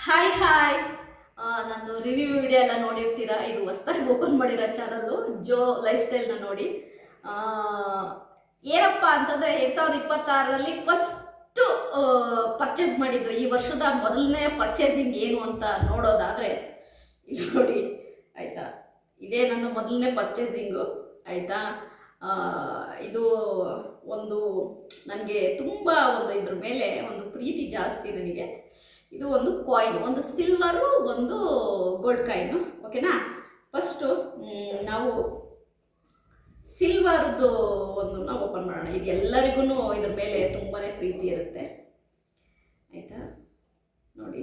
Hi hi ನಂದು review video ಎಲ್ಲ ನೋಡಿರ್ತೀರಾ. ಇದು ಹೊಸದಾಗಿ ಓಪನ್ ಮಾಡಿರೋ ಚಾನಲ್ಲು ಜೋ ಲೈಫ್ ಸ್ಟೈಲ್ನ ನೋಡಿ. ಆ, ಏನಪ್ಪ ಅಂತಂದರೆ 2026ರಲ್ಲಿ ಫಸ್ಟು ಪರ್ಚೇಸ್ ಮಾಡಿದ್ದು, ಈ ವರ್ಷದ ಮೊದಲನೇ ಪರ್ಚೇಸಿಂಗ್ ಏನು ಅಂತ ನೋಡೋದಾದರೆ ಇಲ್ಲಿ ನೋಡಿ ಆಯಿತಾ. ಇದೇ ನನ್ನ ಮೊದಲನೇ ಪರ್ಚೇಸಿಂಗು ಆಯಿತಾ. ಇದು ಒಂದು ನನಗೆ ತುಂಬ ಒಂದು ಇದ್ರ ಮೇಲೆ ಒಂದು ಪ್ರೀತಿ ಜಾಸ್ತಿ ನನಗೆ. ಇದು ಒಂದು ಕಾಯಿನ್, ಒಂದು ಸಿಲ್ವರು, ಒಂದು ಗೋಲ್ಡ್ ಕಾಯಿನು. ಓಕೆನಾ. ಫಸ್ಟು ನಾವು ಸಿಲ್ವರ್ದು ಒಂದನ್ನು ಓಪನ್ ಮಾಡೋಣ. ಇದು ಎಲ್ಲರಿಗೂ ಇದ್ರ ಮೇಲೆ ತುಂಬಾ ಪ್ರೀತಿ ಇರುತ್ತೆ ಆಯಿತಾ. ನೋಡಿ,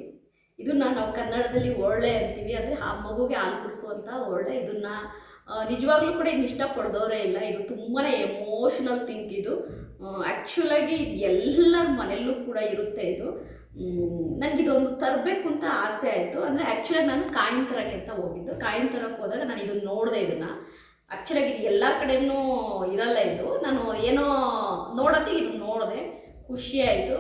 ಇದನ್ನು ನಾವು ಕನ್ನಡದಲ್ಲಿ ಒಳ್ಳೆ ಅಂತೀವಿ, ಅಂದರೆ ಆ ಮಗುಗೆ ಹಾಲು ಕುಡಿಸುವಂಥ ಒಳ್ಳೆ. ಇದನ್ನು ನಿಜವಾಗ್ಲೂ ಕೂಡ ಇದನ್ನ ಇಷ್ಟಪಡ್ದವರೇ ಇಲ್ಲ. ಇದು ತುಂಬಾ ಎಮೋಷ್ನಲ್ ಥಿಂಕ್. ಇದು ಆ್ಯಕ್ಚುಲಾಗಿ ಇದು ಎಲ್ಲರ ಮನೆಯಲ್ಲೂ ಕೂಡ ಇರುತ್ತೆ. ಇದು ನನಗಿದೊಂದು ತರಬೇಕು ಅಂತ ಆಸೆ ಆಯಿತು. ಅಂದರೆ ಆ್ಯಕ್ಚುಲಾಗಿ ನಾನು ಕಾಯಿನ್ ತರಕ್ಕೆ ಅಂತ ಹೋಗಿದ್ದು. ಕಾಯಿನ್ ತರಕ್ಕೆ ಹೋದಾಗ ನಾನು ಇದನ್ನು ನೋಡಿದೆ. ಇದನ್ನು ಆ್ಯಕ್ಚುಲಾಗಿ ಇದು ಎಲ್ಲ ಕಡೆಯೂ ಇರಲ್ಲ. ಇದು ನಾನು ಏನೋ ನೋಡೋದಕ್ಕೆ ಇದನ್ನು ನೋಡಿದೆ, ಖುಷಿಯಾಯಿತು,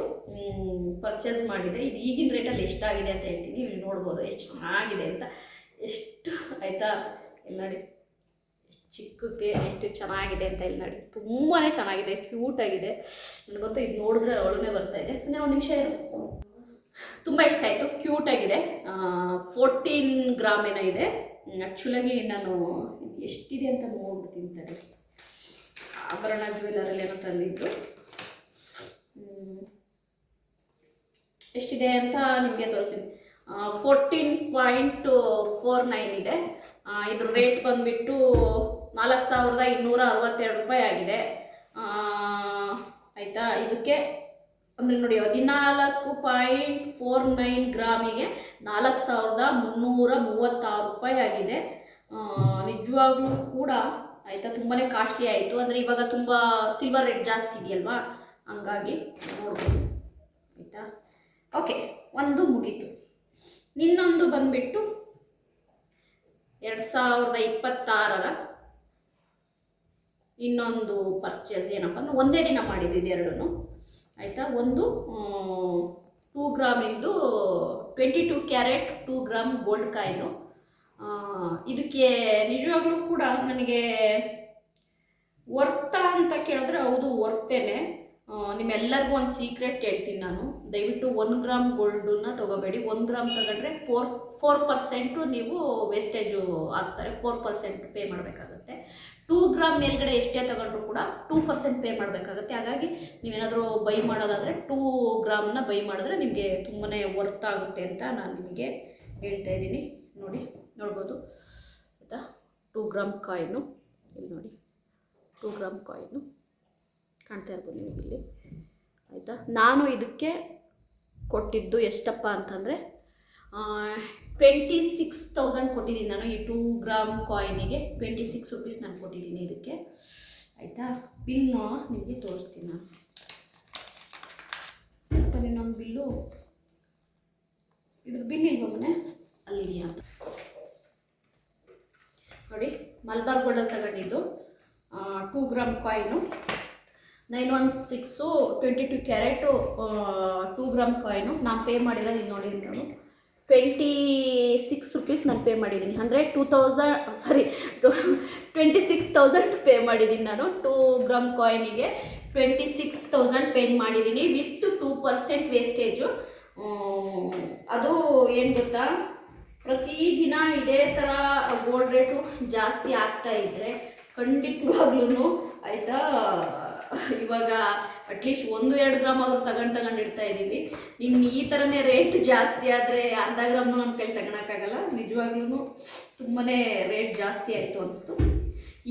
ಪರ್ಚೇಸ್ ಮಾಡಿದೆ. ಇದು ಈಗಿನ ರೇಟಲ್ಲಿ ಎಷ್ಟಾಗಿದೆ ಅಂತ ಹೇಳ್ತೀನಿ, ನೀವು ನೋಡ್ಬೋದು ಎಷ್ಟು ಚೆನ್ನಾಗಿದೆ ಅಂತ. ಎಷ್ಟು ಆಯಿತಾ, ಇಲ್ಲಿ ನೋಡಿ ಎಷ್ಟು ಚಿಕ್ಕಕ್ಕೆ ಎಷ್ಟು ಚೆನ್ನಾಗಿದೆ ಅಂತ. ಇಲ್ಲಿ ನೋಡಿ ತುಂಬಾ ಚೆನ್ನಾಗಿದೆ, ಕ್ಯೂಟಾಗಿದೆ. ನನಗಂತೂ ಇದು ನೋಡಿದ್ರೆ ಒಳಗೆ ಬರ್ತಾಯಿದೆ. ಸುಮ್ಮನೆ ಒಂದು ನಿಮಿಷ ಇರು. ತುಂಬ ಇಷ್ಟ ಆಯಿತು, ಕ್ಯೂಟಾಗಿದೆ. 14 ಗ್ರಾಮ್ ಏನೋ ಇದೆ. ಆ್ಯಕ್ಚುಲಾಗಿ ನಾನು ಎಷ್ಟಿದೆ ಅಂತ ನೋಡ್ಬಿಡ್ತೀನಿ ತಡೆ. ಆಭರಣ ಜ್ಯುವೆಲ್ಲರಲ್ಲಿ ಏನೋ ತಂದಿದ್ದು, ಎಷ್ಟಿದೆ ಅಂತ ನಿಮಗೆ ತೋರಿಸ್ತೀನಿ. 14.49 ಇದೆ. ಇದ್ರ ರೇಟ್ ಬಂದುಬಿಟ್ಟು 4,262 ರೂಪಾಯಿ ಆಗಿದೆ ಆಯಿತಾ. ಇದಕ್ಕೆ ಅಂದರೆ ನೋಡಿ 14.49 ಗ್ರಾಮಿಗೆ 4,336 ರೂಪಾಯಿ ಆಗಿದೆ. ನಿಜವಾಗ್ಲೂ ಕೂಡ ಆಯಿತಾ ತುಂಬಾ ಕಾಸ್ಟ್ಲಿ ಆಯಿತು. ಅಂದರೆ ಇವಾಗ ತುಂಬ ಸಿಲ್ವರ್ ರೇಟ್ ಜಾಸ್ತಿ ಇದೆಯಲ್ವಾ, ಹಂಗಾಗಿ ನೋಡ್ಬೋದು ಆಯಿತಾ. ಓಕೆ, ಒಂದು ಮುಗೀತು. ಇನ್ನೊಂದು ಬಂದುಬಿಟ್ಟು 2026ರ ಇನ್ನೊಂದು ಪರ್ಚೇಸ್ ಏನಪ್ಪ ಅಂದರೆ ಒಂದೇ ದಿನ ಮಾಡಿದ್ದು ಎರಡೂ ಆಯಿತಾ. ಒಂದು 2 ಗ್ರಾಮಿಂದು 22 ಕ್ಯಾರೆಟ್ 2 ಗ್ರಾಮ್ ಗೋಲ್ಡ್ ಕಾಯಿನು. ಇದಕ್ಕೆ ನಿಜವಾಗ್ಲೂ ಕೂಡ ನನಗೆ ವರ್ತಾ ಅಂತ ಕೇಳಿದ್ರೆ ಹೌದು ವರ್ತೇನೆ. ನಿಮ್ಮೆಲ್ಲರಿಗೂ ಒಂದು ಸೀಕ್ರೆಟ್ ಹೇಳ್ತೀನಿ ನಾನು. ದಯವಿಟ್ಟು 1 ಗ್ರಾಮ್ ಗೋಲ್ಡನ್ನ ತೊಗೋಬೇಡಿ. 1 ಗ್ರಾಮ್ ತಗೊಂಡ್ರೆ 4% ನೀವು ವೇಸ್ಟೇಜು ಆಗ್ತಾರೆ. 4% ಪೇ ಮಾಡಬೇಕಾಗುತ್ತೆ. 2 ಗ್ರಾಮ್ ಮೇಲ್ಗಡೆ ಎಷ್ಟೇ ತಗೊಂಡ್ರು ಕೂಡ 2% ಪೇ ಮಾಡಬೇಕಾಗುತ್ತೆ. ಹಾಗಾಗಿ ನೀವೇನಾದರೂ ಬೈ ಮಾಡೋದಾದರೆ 2 ಗ್ರಾಮ್ನ ಬೈ ಮಾಡಿದ್ರೆ ನಿಮಗೆ ತುಂಬಾ ವರ್ತ್ ಆಗುತ್ತೆ ಅಂತ ನಾನು ನಿಮಗೆ ಹೇಳ್ತಾ ಇದ್ದೀನಿ. ನೋಡ್ಬೋದು ಆಯಿತಾ. 2 ಗ್ರಾಮ್ ಕಾಯಿನು ಇಲ್ಲಿ ನೋಡಿ, 2 ಗ್ರಾಮ್ ಕಾಯಿನು ಕಾಣ್ತಾ ಇರ್ಬೋದು ನಿಮಗೆ ಇಲ್ಲಿ ಆಯಿತಾ. ನಾನು ಇದಕ್ಕೆ ಕೊಟ್ಟಿದ್ದು ಎಷ್ಟಪ್ಪ ಅಂತಂದರೆ 26,000 ಕೊಟ್ಟಿದ್ದೀನಿ ನಾನು. ಈ 2 ಗ್ರಾಮ್ ಕಾಯಿನಿಗೆ 26 ರೂಪೀಸ್ ನಾನು ಕೊಟ್ಟಿದ್ದೀನಿ ಇದಕ್ಕೆ ಆಯಿತಾ. ಬಿಲ್ಲು ನಿಮಗೆ ತೋರಿಸ್ತೀನಿ ನಾನು. ಇನ್ನೊಂದು ಬಿಲ್ಲು, ಇದ್ರ ಬಿಲ್ ಇಲ್ವ ಮನೆ ಅಲ್ಲಿದೆಯಾ ಅಂತ ನೋಡಿ. ಮಲ್ಬಾರ್ ಗೋಲ್ಡಲ್ಲಿ ತಗೊಂಡಿದ್ದು 2 gram coin 916 22 carrot 2 gram coin. ನಾನು ಪೇ ಮಾಡಿರೋದು ಇಲ್ಲಿ ನೋಡಿ, ನಾನು 26 ರೂಪೀಸ್ ನಾನು ಪೇ ಮಾಡಿದ್ದೀನಿ. ಅಂದರೆ 26,000 ಪೇ ಮಾಡಿದ್ದೀನಿ ನಾನು. 2 ಗ್ರಾಮ್ ಕಾಯಿನಿಗೆ 26,000 ಪೇ ಮಾಡಿದ್ದೀನಿ ವಿತ್ 2% ವೇಸ್ಟೇಜು. ಅದು ಏನು ಗೊತ್ತಾ, ಪ್ರತಿದಿನ ಇದೇ ಥರ ಗೋಲ್ಡ್ ರೇಟು ಜಾಸ್ತಿ ಆಗ್ತಾ ಇದ್ದರೆ ಖಂಡಿತವಾಗ್ಲೂ ಆಯಿತಾ. ಇವಾಗ ಅಟ್ಲೀಸ್ಟ್ 1-2 ಗ್ರಾಮ್ ಆದರೂ ತಗೊಂಡಿಡ್ತಾ ಇದ್ದೀವಿ. ಇನ್ನು ಈ ಥರನೇ ರೇಟ್ ಜಾಸ್ತಿ ಆದರೆ ಅರ್ಧ ಗ್ರಾಮ್ನು ನಮ್ಮ ಕೈಲಿ ತಗೊಳಕ್ಕಾಗಲ್ಲ. ನಿಜವಾಗ್ಲೂ ತುಂಬಾ ರೇಟ್ ಜಾಸ್ತಿ ಆಯಿತು ಅನಿಸ್ತು.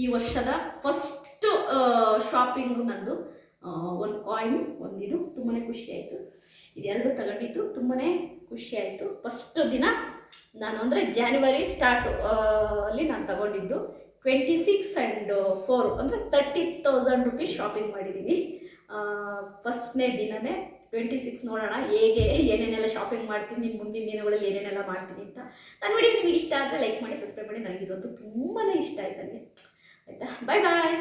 ಈ ವರ್ಷದ ಫಸ್ಟು ಶಾಪಿಂಗು ನಂದು. ಒಂದು ಕಾಯಿನು, ಒಂದಿದು ತುಂಬಾ ಖುಷಿಯಾಯಿತು. ಇದೆರಡು ತಗೊಂಡಿದ್ದು ತುಂಬಾ ಖುಷಿಯಾಯಿತು. ಫಸ್ಟ್ ದಿನ ನಾನು ಅಂದರೆ ಜಾನ್ವರಿ ಸ್ಟಾರ್ಟು ಅಲ್ಲಿ ನಾನು ತಗೊಂಡಿದ್ದು 26 ಆ್ಯಂಡ್ 4 ಅಂದರೆ 30,000 ರೂಪೀಸ್ ಶಾಪಿಂಗ್ ಮಾಡಿದ್ದೀನಿ ಫಸ್ಟ್ನೇ ದಿನವೇ. 26 ನೋಡೋಣ ಹೇಗೆ ಏನೇನೆಲ್ಲ ಶಾಪಿಂಗ್ ಮಾಡ್ತೀನಿ, ಮುಂದಿನ ದಿನಗಳಲ್ಲಿ ಏನೇನೆಲ್ಲ ಮಾಡ್ತೀನಿ ಅಂತ. ನನ್ನ ವಿಡಿಯೋ ನಿಮಗೆ ಇಷ್ಟ ಆದರೆ ಲೈಕ್ ಮಾಡಿ, ಸಬ್ಸ್ಕ್ರೈಬ್ ಮಾಡಿ. ನನಗಿದೊಂದು ತುಂಬಾ ಇಷ್ಟ ಆಯ್ತು ನನಗೆ ಆಯಿತಾ. ಬಾಯ್ ಬಾಯ್.